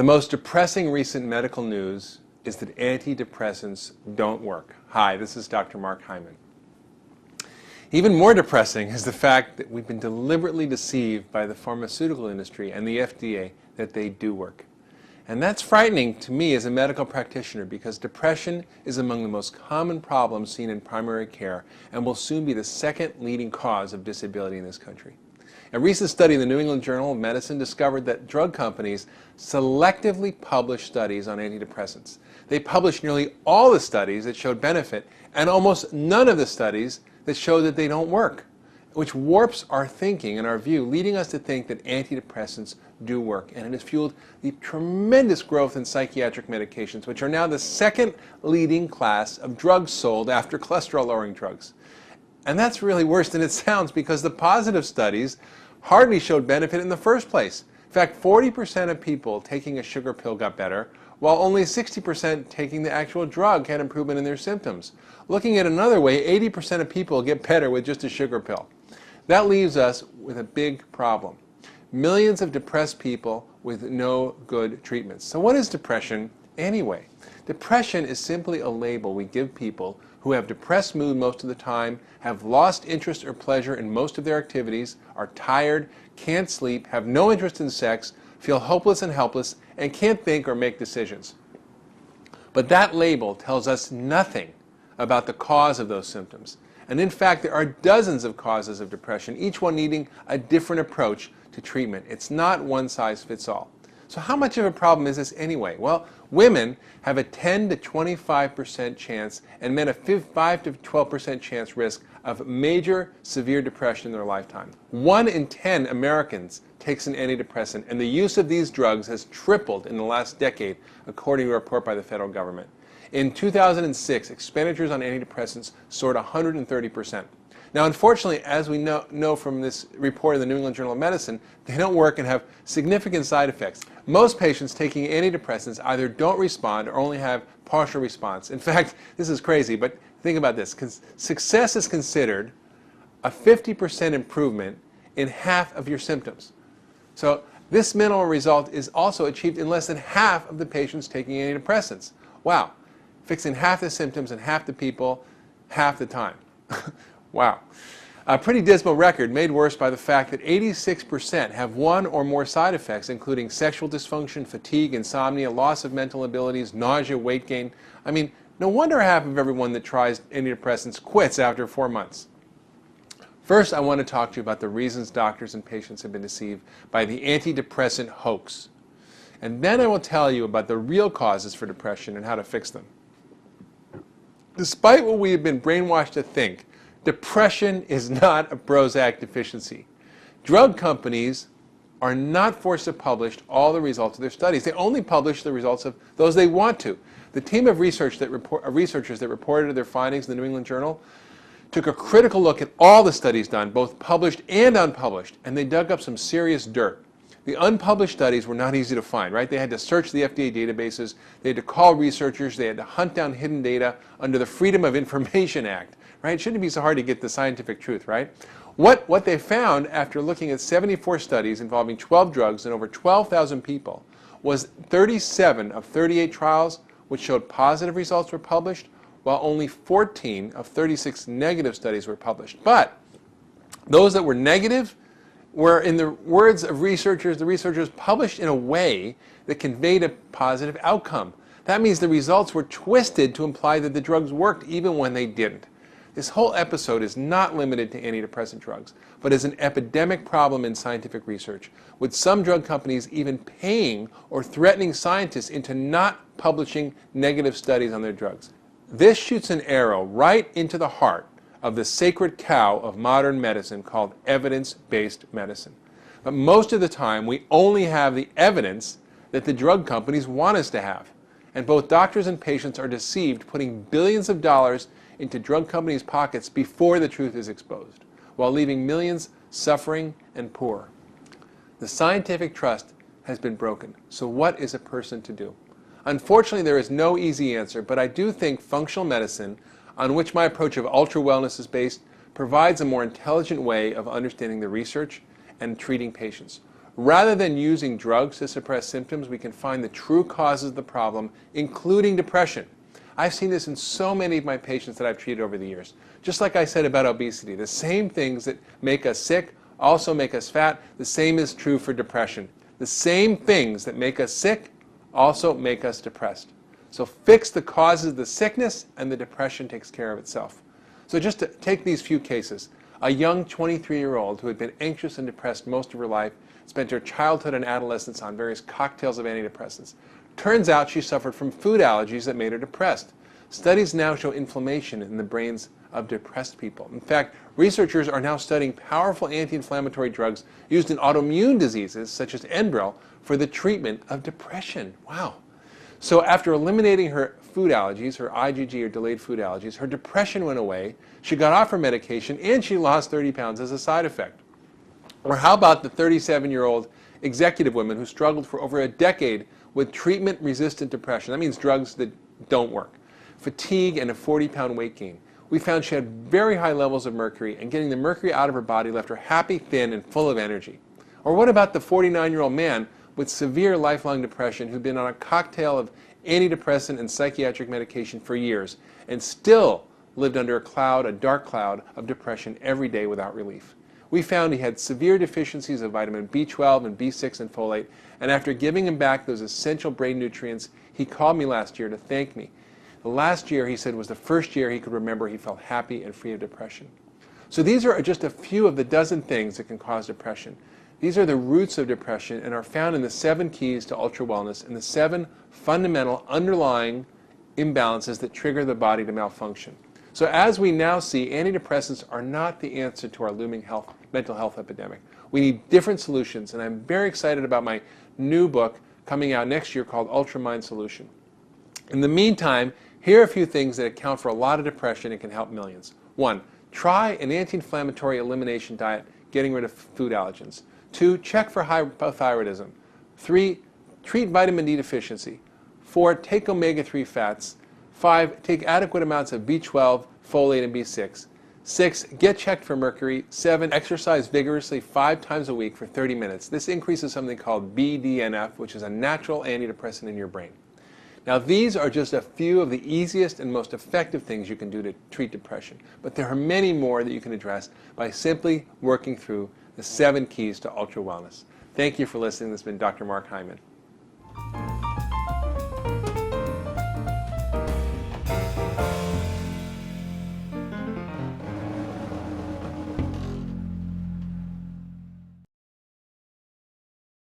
The most depressing recent medical news is that antidepressants don't work. Hi, this is Dr. Mark Hyman. Even more depressing is the fact that we've been deliberately deceived by the pharmaceutical industry and the FDA that they do work. And that's frightening to me as a medical practitioner because depression is among the most common problems seen in primary care and will soon be the second leading cause of disability in this country. A recent study in the New England Journal of Medicine discovered that drug companies selectively publish studies on antidepressants. They published nearly all the studies that showed benefit and almost none of the studies that show that they don't work, which warps our thinking and our view, leading us to think that antidepressants do work. And it has fueled the tremendous growth in psychiatric medications, which are now the second leading class of drugs sold after cholesterol-lowering drugs. And that's really worse than it sounds because the positive studies hardly showed benefit in the first place. In fact, 40% of people taking a sugar pill got better, while only 60% taking the actual drug had improvement in their symptoms. Looking at another way, 80% of people get better with just a sugar pill. That leaves us with a big problem. Millions of depressed people with no good treatments. So what is depression anyway? Depression is simply a label we give people who have depressed mood most of the time, have lost interest or pleasure in most of their activities, are tired, can't sleep, have no interest in sex, feel hopeless and helpless, and can't think or make decisions. But that label tells us nothing about the cause of those symptoms. And in fact, there are dozens of causes of depression, each one needing a different approach to treatment. It's not one size fits all. So how much of a problem is this anyway? Well, women have a 10 to 25% chance and men a 5 to 12% chance risk of major severe depression in their lifetime. 1 in 10 Americans takes an antidepressant, and the use of these drugs has tripled in the last decade, according to a report by the federal government. In 2006, expenditures on antidepressants soared 130%. Now, unfortunately, as we know from this report in the New England Journal of Medicine, they don't work and have significant side effects. Most patients taking antidepressants either don't respond or only have partial response. In fact, this is crazy, but think about this. Success is considered a 50% improvement in half of your symptoms. So this minimal result is also achieved in less than half of the patients taking antidepressants. Wow. Fixing half the symptoms in half the people, half the time. Wow. A pretty dismal record made worse by the fact that 86% have one or more side effects, including sexual dysfunction, fatigue, insomnia, loss of mental abilities, nausea, weight gain. I mean, no wonder half of everyone that tries antidepressants quits after 4 months. First, I want to talk to you about the reasons doctors and patients have been deceived by the antidepressant hoax. And then I will tell you about the real causes for depression and how to fix them. Despite what we have been brainwashed to think, depression is not a Prozac deficiency. Drug companies are not forced to publish all the results of their studies. They only publish the results of those they want to. The team of researchers that reported their findings in the New England Journal took a critical look at all the studies done, both published and unpublished, and they dug up some serious dirt. The unpublished studies were not easy to find, right? They had to search the FDA databases, they had to call researchers, they had to hunt down hidden data under the Freedom of Information Act, right? It shouldn't be so hard to get the scientific truth, right? What they found after looking at 74 studies involving 12 drugs and over 12,000 people was 37 of 38 trials which showed positive results were published, while only 14 of 36 negative studies were published. But those that were negative were, in the words of researchers, the researchers published in a way that conveyed a positive outcome. That means the results were twisted to imply that the drugs worked even when they didn't. This whole episode is not limited to antidepressant drugs, but is an epidemic problem in scientific research, with some drug companies even paying or threatening scientists into not publishing negative studies on their drugs. This shoots an arrow right into the heart of the sacred cow of modern medicine called evidence-based medicine. But most of the time, we only have the evidence that the drug companies want us to have. And both doctors and patients are deceived, putting billions of dollars into drug companies' pockets before the truth is exposed, while leaving millions suffering and poor. The scientific trust has been broken. So what is a person to do? Unfortunately, there is no easy answer, but I do think functional medicine, on which my approach of ultra-wellness is based, provides a more intelligent way of understanding the research and treating patients. Rather than using drugs to suppress symptoms, we can find the true causes of the problem, including depression. I've seen this in so many of my patients that I've treated over the years. Just like I said about obesity, the same things that make us sick also make us fat. The same is true for depression. The same things that make us sick also make us depressed. So fix the causes of the sickness and the depression takes care of itself. So just to take these few cases. A young 23-year-old who had been anxious and depressed most of her life spent her childhood and adolescence on various cocktails of antidepressants. Turns out she suffered from food allergies that made her depressed. Studies now show inflammation in the brains of depressed people. In fact, researchers are now studying powerful anti-inflammatory drugs used in autoimmune diseases such as Enbrel for the treatment of depression. Wow. So after eliminating her food allergies, her IgG or delayed food allergies, her depression went away, she got off her medication, and she lost 30 pounds as a side effect. Or how about the 37-year-old executive woman who struggled for over a decade with treatment-resistant depression? That means drugs that don't work. Fatigue and a 40-pound weight gain. We found she had very high levels of mercury, and getting the mercury out of her body left her happy, thin, and full of energy. Or what about the 49-year-old man with severe lifelong depression who'd been on a cocktail of antidepressant and psychiatric medication for years and still lived under a dark cloud of depression every day without relief? We found he had severe deficiencies of vitamin B12 and B6 and folate, and after giving him back those essential brain nutrients, he called me last year to thank me. The last year, he said, was the first year he could remember he felt happy and free of depression. So these are just a few of the dozen things that can cause depression. These are the roots of depression and are found in the 7 keys to ultra wellness and the 7 fundamental underlying imbalances that trigger the body to malfunction. So as we now see, antidepressants are not the answer to our looming mental health epidemic. We need different solutions, and I'm very excited about my new book coming out next year called Ultra Mind Solution. In the meantime, here are a few things that account for a lot of depression and can help millions. 1, try an anti-inflammatory elimination diet, getting rid of food allergens. 2, check for hypothyroidism. 3, treat vitamin D deficiency. 4, take omega-3 fats. 5, take adequate amounts of B12, folate, and B6. 6, get checked for mercury. 7, exercise vigorously 5 times a week for 30 minutes. This increases something called BDNF, which is a natural antidepressant in your brain. Now, these are just a few of the easiest and most effective things you can do to treat depression, but there are many more that you can address by simply working through the 7 keys to ultra wellness. Thank you for listening. This has been Dr. Mark Hyman.